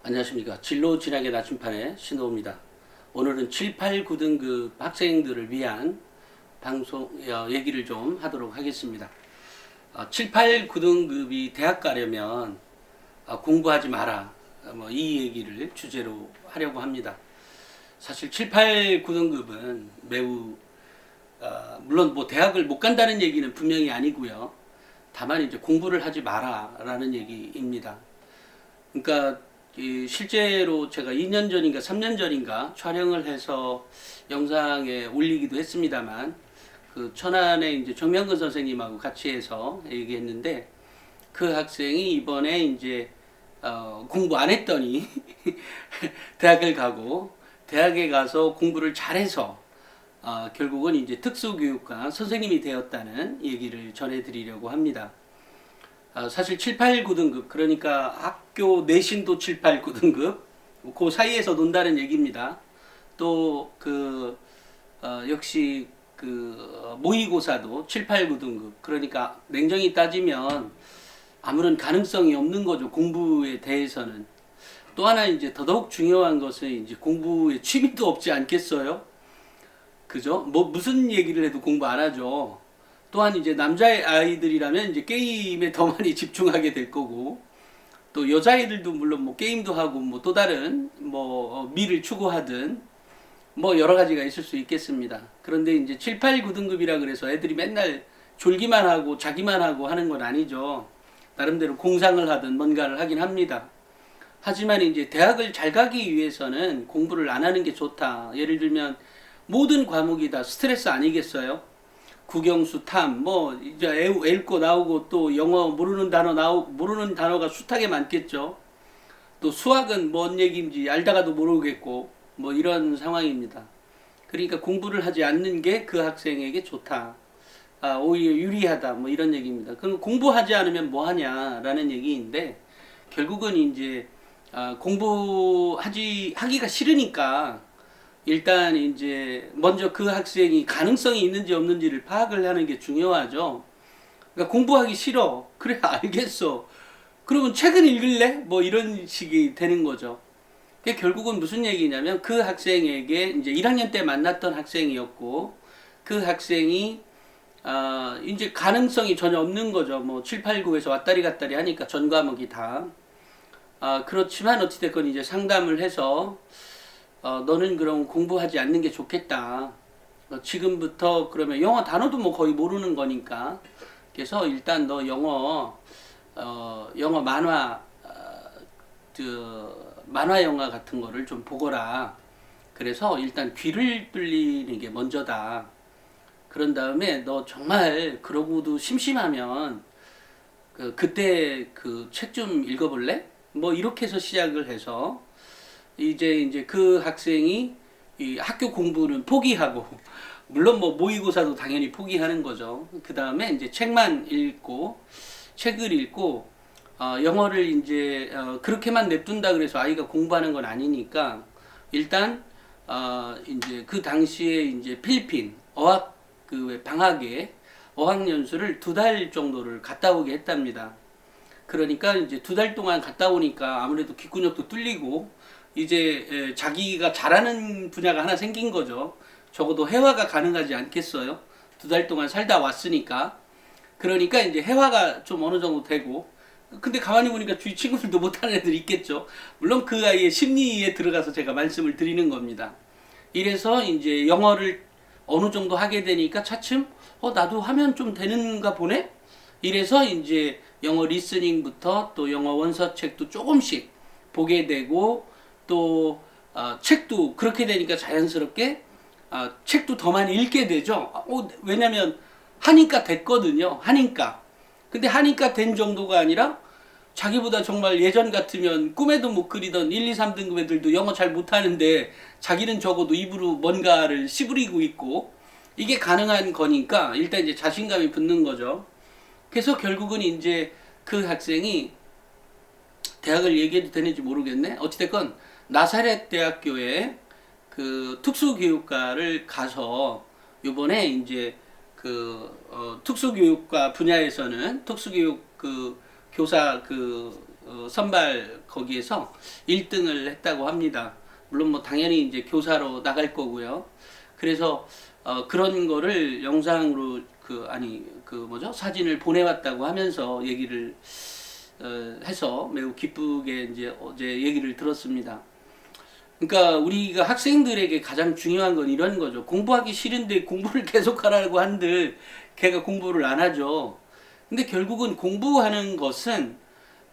안녕하십니까. 진로 진학의 나침판의 신호입니다. 오늘은 7, 8, 9등급 학생들을 위한 방송 얘기를 좀 하도록 하겠습니다. 7, 8, 9등급이 대학 가려면 공부하지 마라. 이 얘기를 주제로 하려고 합니다. 사실 7, 8, 9등급은 매우 물론 뭐 대학을 못 간다는 얘기는 분명히 아니고요. 다만 이제 공부를 하지 마라라는 얘기입니다. 그러니까 실제로 제가 2년 전인가 3년 전인가 촬영을 해서 영상에 올리기도 했습니다만 그 천안에 이제 정명근 선생님하고 같이 해서 얘기했는데 그 학생이 이번에 이제 공부 안 했더니 대학을 가고 대학에 가서 공부를 잘해서 결국은 이제 특수교육과 선생님이 되었다는 얘기를 전해드리려고 합니다. 사실 7, 8, 9등급 그러니까 학교 내신도 7, 8, 9등급 그 사이에서 논다는 얘기입니다. 또 역시 모의고사도 7, 8, 9등급 그러니까 냉정히 따지면 아무런 가능성이 없는 거죠. 공부에 대해서는. 또 하나 이제 더더욱 중요한 것은 이제 공부에 취미도 없지 않겠어요? 그죠? 뭐 무슨 얘기를 해도 공부 안 하죠. 또한 이제 남자아이들이라면 이제 게임에 더 많이 집중하게 될 거고, 또 여자아이들도 물론 뭐 게임도 하고 뭐 또 다른 뭐 미를 추구하든 뭐 여러 가지가 있을 수 있겠습니다. 그런데 이제 7, 8, 9등급이라 그래서 애들이 맨날 졸기만 하고 자기만 하고 하는 건 아니죠. 나름대로 공상을 하든 뭔가를 하긴 합니다. 하지만 이제 대학을 잘 가기 위해서는 공부를 안 하는 게 좋다. 예를 들면 모든 과목이 다 스트레스 아니겠어요? 국영수 탐, 뭐, 이제 읽고 나오고 또 영어 모르는 단어가 숱하게 많겠죠. 또 수학은 뭔 얘기인지 알다가도 모르겠고, 뭐 이런 상황입니다. 그러니까 공부를 하지 않는 게 그 학생에게 좋다. 오히려 유리하다. 뭐 이런 얘기입니다. 그럼 공부하지 않으면 뭐 하냐라는 얘기인데, 결국은 이제, 하기가 싫으니까, 일단 이제 먼저 그 학생이 가능성이 있는지 없는지를 파악을 하는 게 중요하죠. 그러니까 공부하기 싫어. 그래 알겠어. 그러면 책은 읽을래? 뭐 이런 식이 되는 거죠. 그게 결국은 무슨 얘기냐면 그 학생에게 이제 1학년 때 만났던 학생이었고 그 학생이 이제 가능성이 전혀 없는 거죠. 뭐 7, 8, 9에서 왔다리 갔다리 하니까 전 과목이 다. 그렇지만 어찌됐건 이제 상담을 해서 너는 그럼 공부하지 않는 게 좋겠다. 지금부터 그러면 영어 단어도 뭐 거의 모르는 거니까. 그래서 일단 너 영어 만화 영화 같은 거를 좀 보거라. 그래서 일단 귀를 뚫리는 게 먼저다. 그런 다음에 너 정말 그러고도 심심하면 그때 그 책 좀 읽어볼래? 뭐 이렇게 해서 시작을 해서 이제 그 학생이 이 학교 공부는 포기하고 물론 뭐 모의고사도 당연히 포기하는 거죠. 그 다음에 이제 책을 읽고 영어를 이제 그렇게만 냅둔다 그래서 아이가 공부하는 건 아니니까 일단 이제 그 당시에 이제 필리핀 어학 방학에 어학연수를 2달 정도를 갔다 오게 했답니다. 그러니까 이제 2달 동안 갔다 오니까 아무래도 귓근육도 뚫리고 이제 자기가 잘하는 분야가 하나 생긴 거죠. 적어도 회화가 가능하지 않겠어요? 2달 동안 살다 왔으니까. 그러니까 이제 회화가 좀 어느 정도 되고. 근데 가만히 보니까 주위 친구들도 못하는 애들이 있겠죠. 물론 그 아이의 심리에 들어가서 제가 말씀을 드리는 겁니다. 이래서 이제 영어를 어느 정도 하게 되니까 차츰 나도 하면 좀 되는가 보네? 이래서 이제 영어 리스닝부터 또 영어 원서책도 조금씩 보게 되고 또 책도 그렇게 되니까 자연스럽게 책도 더 많이 읽게 되죠. 왜냐면 하니까 됐거든요. 하니까. 근데 하니까 된 정도가 아니라 자기보다 정말 예전 같으면 꿈에도 못 그리던 1, 2, 3등급 애들도 영어 잘 못하는데 자기는 적어도 입으로 뭔가를 씨부리고 있고 이게 가능한 거니까 일단 이제 자신감이 붙는 거죠. 그래서 결국은 이제 그 학생이 대학을 얘기해도 되는지 모르겠네. 어찌됐건 나사렛 대학교에 그 특수교육과를 가서 요번에 이제 특수교육과 분야에서는 특수교육 교사 선발 거기에서 1등을 했다고 합니다. 물론 뭐 당연히 이제 교사로 나갈 거고요. 그래서 그런 거를 영상으로 사진을 보내왔다고 하면서 얘기를 해서 매우 기쁘게 이제 어제 얘기를 들었습니다. 그러니까 우리가 학생들에게 가장 중요한 건 이런 거죠. 공부하기 싫은데 공부를 계속하라고 한들 걔가 공부를 안 하죠. 근데 결국은 공부하는 것은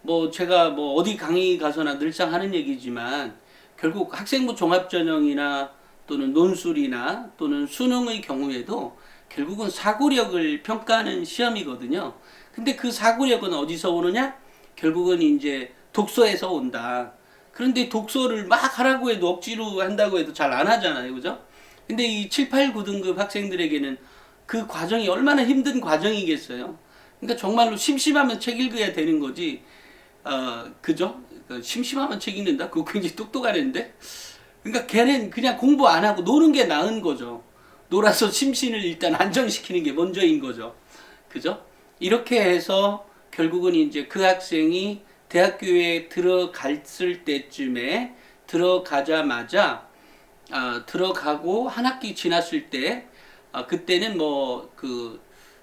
뭐 제가 뭐 어디 강의 가서나 늘상 하는 얘기지만 결국 학생부 종합전형이나 또는 논술이나 또는 수능의 경우에도 결국은 사고력을 평가하는 시험이거든요. 근데 그 사고력은 어디서 오느냐? 결국은 이제 독서에서 온다. 그런데 독서를 막 하라고 해도 억지로 한다고 해도 잘 안 하잖아요. 그죠? 근데 이 7, 8, 9등급 학생들에게는 그 과정이 얼마나 힘든 과정이겠어요. 그러니까 정말로 심심하면 책 읽어야 되는 거지. 그죠? 심심하면 책 읽는다? 그거 굉장히 똑똑하는데? 그러니까 걔는 그냥 공부 안 하고 노는 게 나은 거죠. 놀아서 심신을 일단 안정시키는 게 먼저인 거죠. 그죠? 이렇게 해서 결국은 이제 그 학생이 대학교에 들어갔을 때쯤에 들어가자마자 들어가고 한 학기 지났을 때 그때는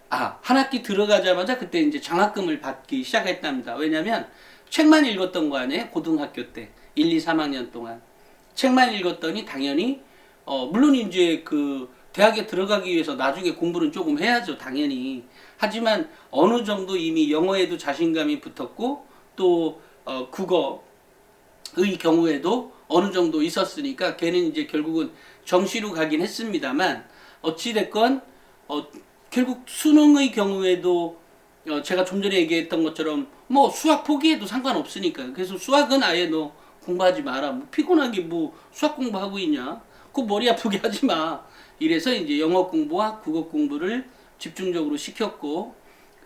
한 학기 들어가자마자 그때 이제 장학금을 받기 시작했답니다. 왜냐면 책만 읽었던 거 아니에요? 고등학교 때 1, 2, 3학년 동안 책만 읽었더니 당연히 물론 이제 그 대학에 들어가기 위해서 나중에 공부는 조금 해야죠, 당연히. 하지만 어느 정도 이미 영어에도 자신감이 붙었고 또 국어의 경우에도 어느 정도 있었으니까 걔는 이제 결국은 정시로 가긴 했습니다만 어찌됐건 결국 수능의 경우에도 제가 좀 전에 얘기했던 것처럼 뭐 수학 포기해도 상관없으니까. 그래서 수학은 아예 너 공부하지 마라. 뭐 피곤하게 뭐 수학 공부하고 있냐? 그 머리 아프게 하지 마. 이래서 이제 영어 공부와 국어 공부를 집중적으로 시켰고,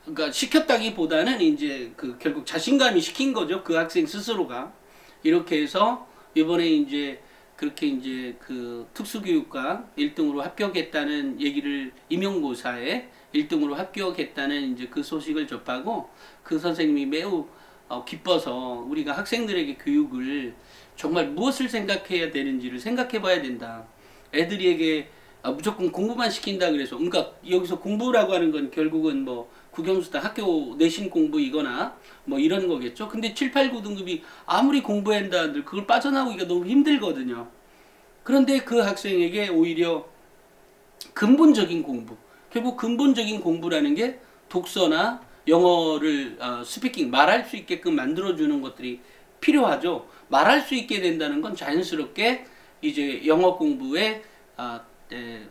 그러니까 시켰다기보다는 이제 그 결국 자신감이 시킨 거죠. 그 학생 스스로가. 이렇게 해서 이번에 이제 그렇게 이제 그 특수교육과 1등으로 합격했다는 얘기를 임용고사에 1등으로 합격했다는 이제 그 소식을 접하고 그 선생님이 매우 기뻐서 우리가 학생들에게 교육을 정말 무엇을 생각해야 되는지를 생각해 봐야 된다. 애들에게 무조건 공부만 시킨다 그래서 그러니까 여기서 공부라고 하는 건 결국은 뭐 국영수다 학교 내신 공부이거나 뭐 이런 거겠죠. 근데 7, 8, 9등급이 아무리 공부한다 한들 그걸 빠져나오기가 너무 힘들거든요. 그런데 그 학생에게 오히려 근본적인 공부, 결국 근본적인 공부라는 게 독서나 영어를 스피킹, 말할 수 있게끔 만들어주는 것들이 필요하죠. 말할 수 있게 된다는 건 자연스럽게 이제 영어 공부에 이제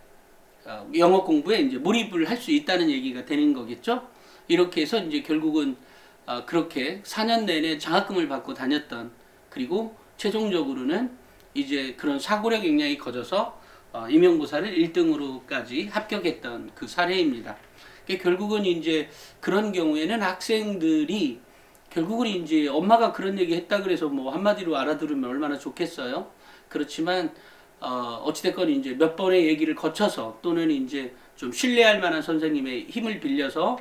몰입을 할 수 있다는 얘기가 되는 거겠죠. 이렇게 해서 이제 결국은 그렇게 4년 내내 장학금을 받고 다녔던, 그리고 최종적으로는 이제 그런 사고력 역량이 커져서 임용고사를 1등으로까지 합격했던 그 사례입니다. 결국은 이제 그런 경우에는 학생들이 결국은 이제 엄마가 그런 얘기 했다 그래서 뭐 한마디로 알아들으면 얼마나 좋겠어요. 그렇지만 어찌됐건 이제 몇 번의 얘기를 거쳐서 또는 이제 좀 신뢰할 만한 선생님의 힘을 빌려서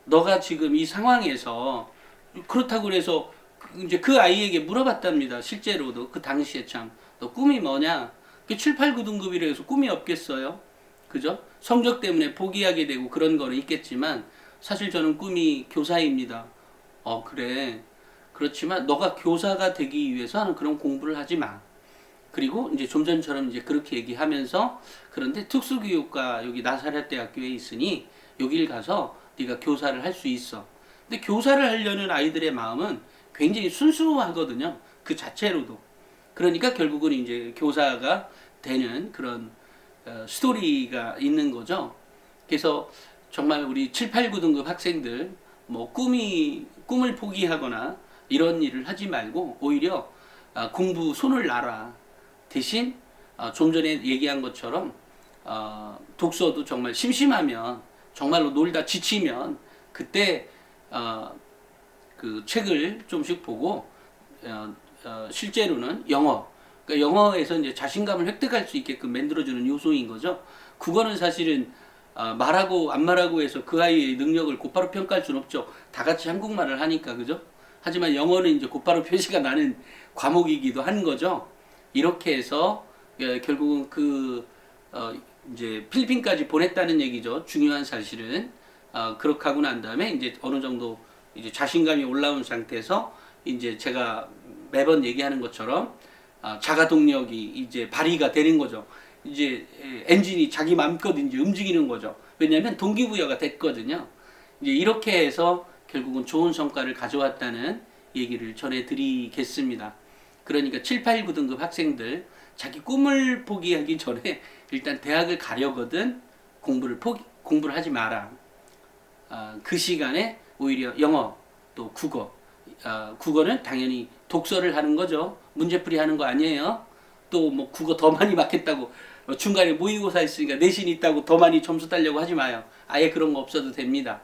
너가 지금 이 상황에서 그렇다고 그래서 이제 그 아이에게 물어봤답니다. 실제로도 그 당시에 참 너 꿈이 뭐냐? 7, 8, 9등급이라 해서 꿈이 없겠어요? 그죠? 성적 때문에 포기하게 되고 그런 거는 있겠지만 사실 저는 꿈이 교사입니다. 그래. 그렇지만 너가 교사가 되기 위해서는 그런 공부를 하지 마. 그리고 이제 좀 전처럼 이제 그렇게 얘기하면서 그런데 특수교육과 여기 나사렛 대학교에 있으니 여길 가서 네가 교사를 할 수 있어. 근데 교사를 하려는 아이들의 마음은 굉장히 순수하거든요. 그 자체로도. 그러니까 결국은 이제 교사가 되는 그런 스토리가 있는 거죠. 그래서 정말 우리 7, 8, 9등급 학생들 뭐 꿈을 포기하거나 이런 일을 하지 말고 오히려 공부 손을 놔라. 대신 좀 전에 얘기한 것처럼 독서도 정말 심심하면 정말로 놀다 지치면 그때 그 책을 좀씩 보고 실제로는 그러니까 영어에서 이제 자신감을 획득할 수 있게끔 만들어주는 요소인 거죠. 국어는 사실은 말하고 안 말하고 해서 그 아이의 능력을 곧바로 평가할 수는 없죠. 다 같이 한국말을 하니까, 그죠? 하지만 영어는 이제 곧바로 표시가 나는 과목이기도 한 거죠. 이렇게 해서 결국은 이제 필리핀까지 보냈다는 얘기죠. 중요한 사실은 그렇게 하고 난 다음에 이제 어느 정도 이제 자신감이 올라온 상태에서 이제 제가 매번 얘기하는 것처럼 자가 동력이 이제 발휘가 되는 거죠. 이제 엔진이 자기 마음껏 이제 움직이는 거죠. 왜냐하면 동기부여가 됐거든요. 이제 이렇게 해서 결국은 좋은 성과를 가져왔다는 얘기를 전해드리겠습니다. 그러니까 7, 8, 9등급 학생들 자기 꿈을 포기하기 전에 일단 대학을 가려거든 공부를 하지 마라. 그 시간에 오히려 영어 또 국어, 국어는 당연히 독서를 하는 거죠. 문제풀이 하는 거 아니에요. 또 뭐 국어 더 많이 맞겠다고 중간에 모의고사 있으니까 내신 있다고 더 많이 점수 따려고 하지 마요. 아예 그런 거 없어도 됩니다.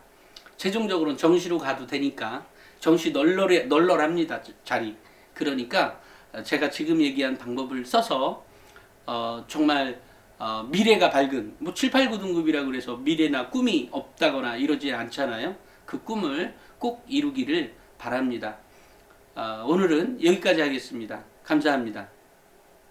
최종적으로는 정시로 가도 되니까 정시 널널합니다. 자리. 그러니까 제가 지금 얘기한 방법을 써서 정말 미래가 밝은 뭐 7, 8, 9등급이라고 그래서 미래나 꿈이 없다거나 이러지 않잖아요. 그 꿈을 꼭 이루기를 바랍니다. 오늘은 여기까지 하겠습니다. 감사합니다.